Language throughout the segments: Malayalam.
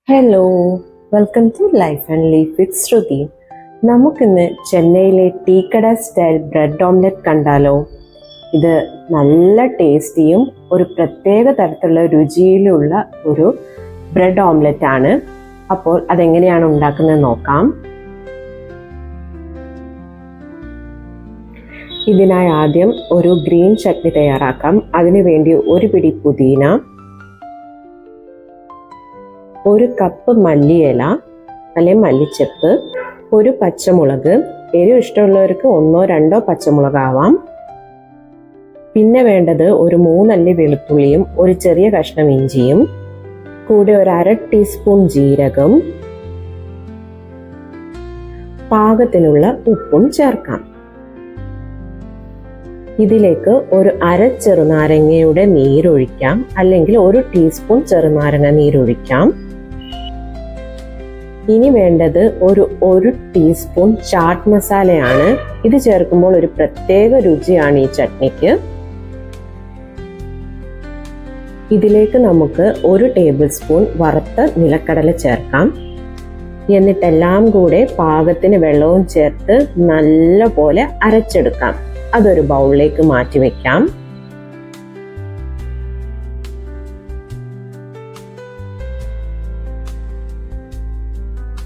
Hello, welcome to life and leaf with Shruti. നമുക്കിന്ന് ചെന്നൈയിലെ ടീക്കട സ്റ്റൈൽ ബ്രെഡ് ഓംലെറ്റ് കണ്ടാലോ? ഇത് നല്ല ടേസ്റ്റിയും ഒരു പ്രത്യേക തരത്തിലുള്ള രുചിയിലുള്ള ഒരു ബ്രെഡ് ഓംലെറ്റ് ആണ്. അപ്പോൾ അതെങ്ങനെയാണ് ഉണ്ടാക്കുന്നത് നോക്കാം. ഇതിനായി ആദ്യം ഒരു ഗ്രീൻ ചട്നി തയ്യാറാക്കാം. അതിനുവേണ്ടി ഒരു പിടി പുതിന, ഒരു കപ്പ് മല്ലിയില അല്ലെങ്കിൽ മല്ലിച്ചപ്പ്, ഒരു പച്ചമുളക്, എരിവ് ഇഷ്ടമുള്ളവർക്ക് 1-2 പച്ചമുളകാവാം. പിന്നെ വേണ്ടത് ഒരു 3 അല്ലി വെളുത്തുള്ളിയും ഒരു ചെറിയ കഷ്ണം ഇഞ്ചിയും, കൂടെ ഒരു 1/2 ടീസ്പൂൺ ജീരകം, പാകത്തിനുള്ള ഉപ്പും ചേർക്കാം. ഇതിലേക്ക് ഒരു 1/2 ചെറുനാരങ്ങയുടെ നീരൊഴിക്കാം, അല്ലെങ്കിൽ 1 ടീസ്പൂൺ ചെറുനാരങ്ങ നീരൊഴിക്കാം. ഇനി വേണ്ടത് ഒരു ടീസ്പൂൺ ചാട്ട് മസാലയാണ്. ഇത് ചേർക്കുമ്പോൾ ഒരു പ്രത്യേക രുചിയാണ് ഈ ചട്നിക്ക്. ഇതിലേക്ക് നമുക്ക് 1 ടേബിൾ സ്പൂൺ വറുത്ത നിലക്കടല ചേർക്കാം. എന്നിട്ടെല്ലാം കൂടെ പാകത്തിന് വെള്ളവും ചേർത്ത് നല്ലപോലെ അരച്ചെടുക്കാം. അതൊരു ബൗളിലേക്ക് മാറ്റി വെക്കാം.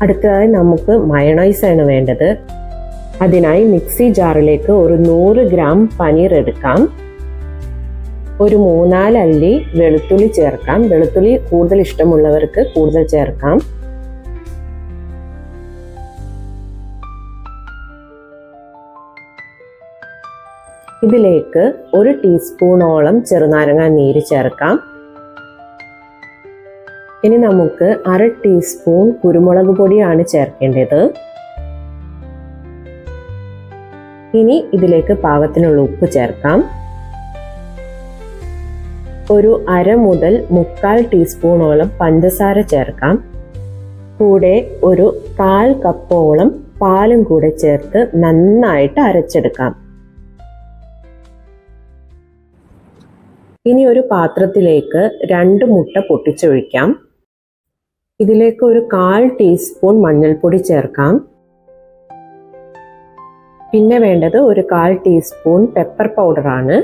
അടുത്തതായി നമുക്ക് മയണൈസ് ആണ് വേണ്ടത്. അതിനായി മിക്സി ജാറിലേക്ക് ഒരു 100 ഗ്രാം പനീർ എടുക്കാം. ഒരു 3-4 അല്ലി വെളുത്തുള്ളി ചേർക്കാം. വെളുത്തുള്ളി കൂടുതൽ ഇഷ്ടമുള്ളവർക്ക് കൂടുതൽ ചേർക്കാം. ഇതിലേക്ക് 1 ടീസ്പൂണോളം ചെറുനാരങ്ങ നീര് ചേർക്കാം. ഇനി നമുക്ക് 1/2 ടീസ്പൂൺ കുരുമുളക് പൊടിയാണ് ചേർക്കേണ്ടത്. ഇനി ഇതിലേക്ക് പാകത്തിനുള്ള ഉപ്പ് ചേർക്കാം. ഒരു 1/2 മുതൽ 1/4 ടീസ്പൂണോളം പഞ്ചസാര ചേർക്കാം. കൂടെ ഒരു 1/4 കപ്പോളം പാലും കൂടെ ചേർത്ത് നന്നായിട്ട് അരച്ചെടുക്കാം. ഇനി ഒരു പാത്രത്തിലേക്ക് 2 മുട്ട പൊട്ടിച്ചൊഴിക്കാം. ഇതിലേക്ക് ഒരു 1/4 ടീസ്പൂൺ മഞ്ഞൾപ്പൊടി ചേർക്കാം. പിന്നെ വേണ്ടത് ഒരു 1/4 ടീസ്പൂൺ പെപ്പർ പൗഡറാണ്.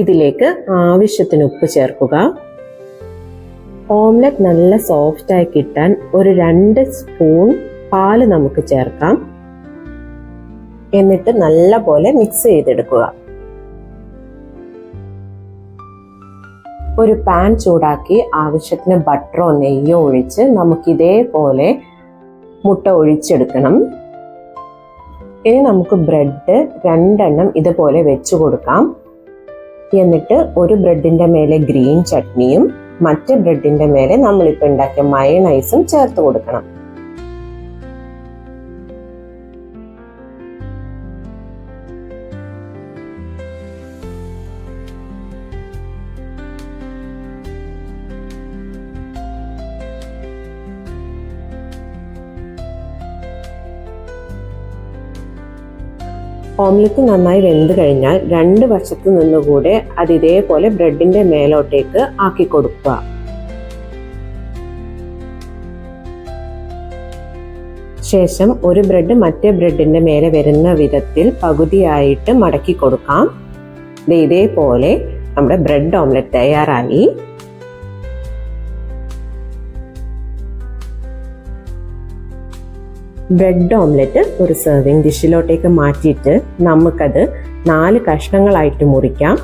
ഇതിലേക്ക് ആവശ്യത്തിന് ഉപ്പ് ചേർക്കുക. ഓംലെറ്റ് നല്ല സോഫ്റ്റായി കിട്ടാൻ ഒരു 2 സ്പൂൺ പാല് നമുക്ക് ചേർക്കാം. എന്നിട്ട് നല്ലപോലെ മിക്സ് ചെയ്തെടുക്കുക. ഒരു പാൻ ചൂടാക്കി ആവശ്യത്തിന് ബട്ടറോ നെയ്യോ ഒഴിച്ച് നമുക്ക് ഇതേപോലെ മുട്ട ഒഴിച്ചെടുക്കണം. ഇനി നമുക്ക് ബ്രെഡ് 2 എണ്ണം ഇതുപോലെ വെച്ചു കൊടുക്കാം. എന്നിട്ട് ഒരു ബ്രെഡിന്റെ മേലെ ഗ്രീൻ ചട്നിയും മറ്റേ ബ്രെഡിന്റെ മേലെ നമ്മളിപ്പോൾ ഉണ്ടാക്കിയ മയണൈസും ചേർത്ത് കൊടുക്കണം. ഓംലെറ്റ് നന്നായി വെന്ത് കഴിഞ്ഞാൽ 2 വശത്തു നിന്നുകൂടെ അത് ഇതേപോലെ ബ്രെഡിന്റെ മേലോട്ടേക്ക് ആക്കി കൊടുക്കുക. ശേഷം ഒരു ബ്രെഡ് മറ്റേ ബ്രെഡിന്റെ മേലെ വരുന്ന വിധത്തിൽ പകുതിയായിട്ട് മടക്കി കൊടുക്കാം. ഇതേപോലെ നമ്മുടെ ബ്രെഡ് ഓംലെറ്റ് തയ്യാറായി. ബ്രെഡ് ഓംലെറ്റ് ഒരു സെർവിങ് ഡിഷിലോട്ടേക്ക് മാറ്റിയിട്ട് നമുക്കത് 4 കഷ്ണങ്ങളായിട്ട് മുറിക്കാം.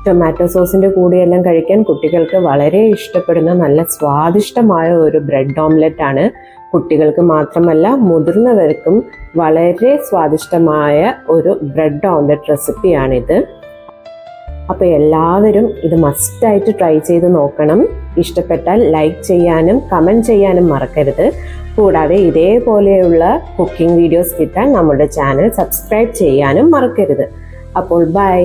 ടൊമാറ്റോ സോസിന്റെ കൂടെയെല്ലാം കഴിക്കാൻ കുട്ടികൾക്ക് വളരെ ഇഷ്ടപ്പെടുന്ന നല്ല സ്വാദിഷ്ടമായ ഒരു ബ്രെഡ് ഓംലെറ്റ് ആണ്. കുട്ടികൾക്ക് മാത്രമല്ല മുതിർന്നവർക്കും വളരെ സ്വാദിഷ്ടമായ ഒരു ബ്രെഡ് ഓംലെറ്റ് റെസിപ്പിയാണിത്. അപ്പോൾ എല്ലാവരും ഇത് മസ്റ്റായിട്ട് ട്രൈ ചെയ്ത് നോക്കണം. ഇഷ്ടപ്പെട്ടാൽ ലൈക്ക് ചെയ്യാനും കമൻറ്റ് ചെയ്യാനും മറക്കരുത്. കൂടാതെ ഇതേപോലെയുള്ള കുക്കിംഗ് വീഡിയോസ് കിട്ടാൻ നമ്മുടെ ചാനൽ സബ്സ്ക്രൈബ് ചെയ്യാനും മറക്കരുത്. അപ്പോൾ ബൈ.